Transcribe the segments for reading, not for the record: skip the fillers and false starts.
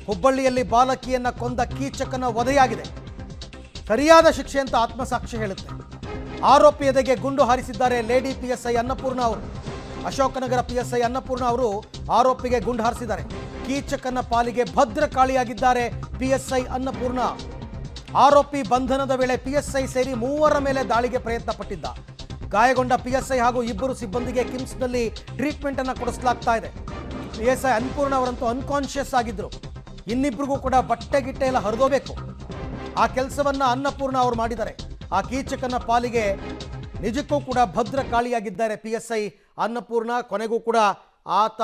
ಹುಬ್ಬಳ್ಳಿಯಲ್ಲಿ ಬಾಲಕಿಯನ್ನ ಕೊಂದ ಕೀಚಕನ ವಧೆಯಾಗಿದೆ. ಸರಿಯಾದ ಶಿಕ್ಷೆ ಅಂತ ಆತ್ಮಸಾಕ್ಷಿ ಹೇಳುತ್ತೆ. ಆರೋಪಿ ಎದೆಗೆ ಗುಂಡು ಹಾರಿಸಿದ್ದಾರೆ ಲೇಡಿ ಪಿಎಸ್ಐ ಅನ್ನಪೂರ್ಣ ಅವರು. ಅಶೋಕನಗರ ಪಿಎಸ್ಐ ಅನ್ನಪೂರ್ಣ ಅವರು ಆರೋಪಿಗೆ ಗುಂಡು ಹಾರಿಸಿದ್ದಾರೆ. ಕೀಚಕನ ಪಾಲಿಗೆ ಭದ್ರಕಾಳಿಯಾಗಿದ್ದಾರೆ ಪಿಎಸ್ಐ ಅನ್ನಪೂರ್ಣ. ಆರೋಪಿ ಬಂಧನದ ವೇಳೆ ಪಿಎಸ್ಐ ಸೇರಿ 3 ಮೇಲೆ ದಾಳಿಗೆ ಪ್ರಯತ್ನ ಪಟ್ಟಿದ್ದ. ಗಾಯಗೊಂಡ ಪಿಎಸ್ಐ ಹಾಗೂ 2 ಸಿಬ್ಬಂದಿಗೆ ಕಿಮ್ಸ್ನಲ್ಲಿ ಟ್ರೀಟ್ಮೆಂಟ್ ಅನ್ನು ಕೊಡಿಸಲಾಗ್ತಾ ಇದೆ. ಪಿಎಸ್ಐ ಅನ್ನಪೂರ್ಣ ಅವರಂತೂ ಅನ್ಕಾನ್ಶಿಯಸ್ ಆಗಿದ್ರು. ಇನ್ನಿಬ್ರಿಗೂ ಕೂಡ ಬಟ್ಟೆ ಗಿಟ್ಟೆ ಎಲ್ಲ ಹರಿದೋಬೇಕು. ಆ ಕೆಲಸವನ್ನ ಅನ್ನಪೂರ್ಣ ಅವರು ಮಾಡಿದ್ದಾರೆ. ಆ ಕೀಚಕನ ಪಾಲಿಗೆ ನಿಜಕ್ಕೂ ಕೂಡ ಭದ್ರಕಾಳಿಯಾಗಿದ್ದಾರೆ ಪಿಎಸ್ಐ ಅನ್ನಪೂರ್ಣ. ಕೊನೆಗೂ ಕೂಡ ಆತ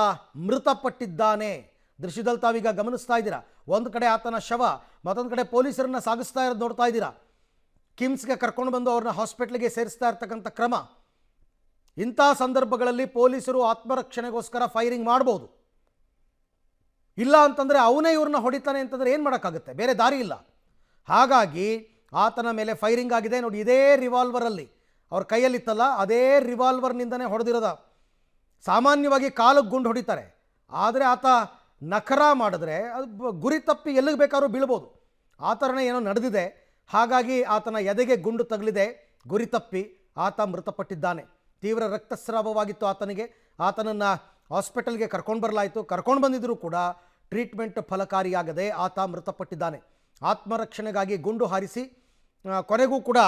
ಮೃತಪಟ್ಟಿದ್ದಾನೆ. ದೃಶ್ಯದಲ್ಲಿ ತಾವೀಗ ಗಮನಿಸ್ತಾ ಇದ್ದೀರಾ. ಒಂದು ಕಡೆ ಆತನ ಶವ, ಮತ್ತೊಂದು ಕಡೆ ಪೊಲೀಸರನ್ನ ಸಾಗಿಸ್ತಾ ಇರೋದು ನೋಡ್ತಾ ಇದ್ದೀರಾ. ಕಿಮ್ಸ್ಗೆ ಕರ್ಕೊಂಡು ಬಂದು ಅವ್ರನ್ನ ಹಾಸ್ಪಿಟ್ಲಿಗೆ ಸೇರಿಸ್ತಾ ಇರ್ತಕ್ಕಂಥ ಕ್ರಮ. ಇಂಥ ಸಂದರ್ಭಗಳಲ್ಲಿ ಪೊಲೀಸರು ಆತ್ಮರಕ್ಷಣೆಗೋಸ್ಕರ ಫೈರಿಂಗ್ ಮಾಡ್ಬೋದು. ಇಲ್ಲ ಅಂತಂದರೆ ಅವನೇ ಇವ್ರನ್ನ ಹೊಡಿತಾನೆ ಅಂತಂದರೆ ಏನು ಮಾಡೋಕ್ಕಾಗುತ್ತೆ? ಬೇರೆ ದಾರಿ ಇಲ್ಲ. ಹಾಗಾಗಿ ಆತನ ಮೇಲೆ ಫೈರಿಂಗ್ ಆಗಿದೆ. ನೋಡಿ, ಇದೇ ರಿವಾಲ್ವರಲ್ಲಿ ಅವ್ರ ಕೈಯಲ್ಲಿತ್ತಲ್ಲ, ಅದೇ ರಿವಾಲ್ವರ್ನಿಂದನೇ ಹೊಡೆದಿರೋದ. ಸಾಮಾನ್ಯವಾಗಿ ಕಾಲಿಗೆ ಗುಂಡು ಹೊಡಿತಾರೆ, ಆದರೆ ಆತ ನಖರ ಮಾಡಿದ್ರೆ ಅದು ಗುರಿ ತಪ್ಪಿ ಎಲ್ಲಿಗೆ ಬೇಕಾದ್ರೂ ಬೀಳ್ಬೋದು. ಆ ಥರನೇ ಏನೋ ನಡೆದಿದೆ. ಹಾಗಾಗಿ ಆತನ ಎದೆಗೆ ಗುಂಡು ತಗಲಿದೆ. ಗುರಿ ತಪ್ಪಿ ಆತ ಮೃತಪಟ್ಟಿದ್ದಾನೆ. ತೀವ್ರ ರಕ್ತಸ್ರಾವವಾಗಿತ್ತು ಆತನಿಗೆ. ಆತನನ್ನು ಹಾಸ್ಪಿಟಲ್ಗೆ ಕರ್ಕೊಂಡು ಬರಲಾಯಿತು. ಕರ್ಕೊಂಡು ಬಂದಿದ್ದರೂ ಕೂಡ ಟ್ರೀಟ್ಮೆಂಟ್ ಫಲಕಾರಿಯಾಗದೆ ಆತ ಮೃತಪಟ್ಟಿದ್ದಾನೆ. ಆತ್ಮರಕ್ಷಣೆಗಾಗಿ ಗುಂಡು ಹಾರಿಸಿ ಕೊನೆಗೂ ಕೂಡ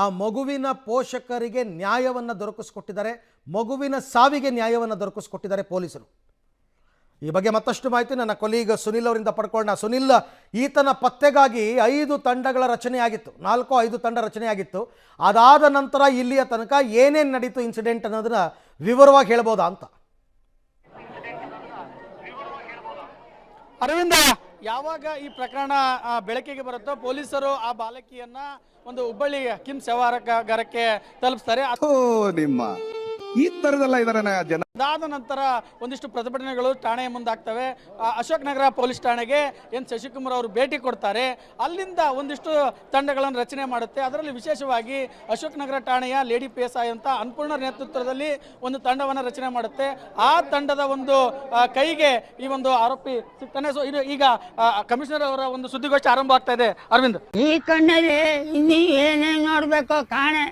ಆ ಮಗುವಿನ ಪೋಷಕರಿಗೆ ನ್ಯಾಯವನ್ನು ದೊರಕಿಸ್ಕೊಟ್ಟಿದ್ದಾರೆ. ಮಗುವಿನ ಸಾವಿಗೆ ನ್ಯಾಯವನ್ನು ದೊರಕಿಸ್ಕೊಟ್ಟಿದ್ದಾರೆ ಪೊಲೀಸರು. ಈ ಬಗ್ಗೆ ಮತ್ತಷ್ಟು ಮಾಹಿತಿ ನನ್ನ ಕೊಲೀಗ್ ಸುನಿಲ್ ಅವರಿಂದ ಪಡ್ಕೊಳ್ಳೋಣ. ಸುನಿಲ್, ಈತನ ಪತ್ತೆಗಾಗಿ 5 ತಂಡಗಳ ರಚನೆಯಾಗಿತ್ತು. 4-5 ತಂಡ ರಚನೆಯಾಗಿತ್ತು. ಅದಾದ ನಂತರ ಇಲ್ಲಿಯ ತನಕ ಏನೇನು ನಡೀತು ಇನ್ಸಿಡೆಂಟ್ ಅನ್ನೋದನ್ನ ವಿವರವಾಗಿ ಹೇಳ್ಬೋದಾ ಅಂತ? ಅರವಿಂದ, ಯಾವಾಗ ಈ ಪ್ರಕರಣ ಬೆಳಕಿಗೆ ಬರುತ್ತೋ ಪೊಲೀಸರು ಆ ಬಾಲಕಿಯನ್ನ ಒಂದು ಹುಬ್ಬಳ್ಳಿ ಕಿಮ್ಸ್ ಶವಾಗಾರಕ್ಕೆ ತಲುಪಿಸ್ತಾರೆ. ನಿಮ್ಮ ಈ ತರದೆಲ್ಲ ಇದರ ಜನ. ಅದಾದ ನಂತರ ಒಂದಿಷ್ಟು ಪ್ರತಿಭಟನೆಗಳು ಠಾಣೆಯ ಮುಂದಾಗ್ತವೆ. ಅಶೋಕ್ ನಗರ ಪೊಲೀಸ್ ಠಾಣೆಗೆ ಎನ್ ಶಶಿಕುಮಾರ್ ಅವರು ಭೇಟಿ ಕೊಡ್ತಾರೆ. ಅಲ್ಲಿಂದ ಒಂದಿಷ್ಟು ತಂಡಗಳನ್ನು ರಚನೆ ಮಾಡುತ್ತೆ. ಅದರಲ್ಲಿ ವಿಶೇಷವಾಗಿ ಅಶೋಕ್ ನಗರ ಠಾಣೆಯ ಲೇಡಿ PSI ಅಂತ ಅನ್ನಪೂರ್ಣ ನೇತೃತ್ವದಲ್ಲಿ ಒಂದು ತಂಡವನ್ನು ರಚನೆ ಮಾಡುತ್ತೆ. ಆ ತಂಡದ ಒಂದು ಕೈಗೆ ಈ ಒಂದು ಆರೋಪಿ ಸಿಗ್ತಾನೆ. ಸೊ ಇದು ಈಗ ಕಮಿಷನರ್ ಅವರ ಒಂದು ಸುದ್ದಿಗೋಷ್ಠಿ ಆರಂಭ ಆಗ್ತಾ ಇದೆ. ಅರವಿಂದ್, ಈ ಕಣ್ಣಲ್ಲಿ ಇನ್ನೂ ಏನೇನು ನೋಡ್ಬೇಕೋ ಕಾಣೆ.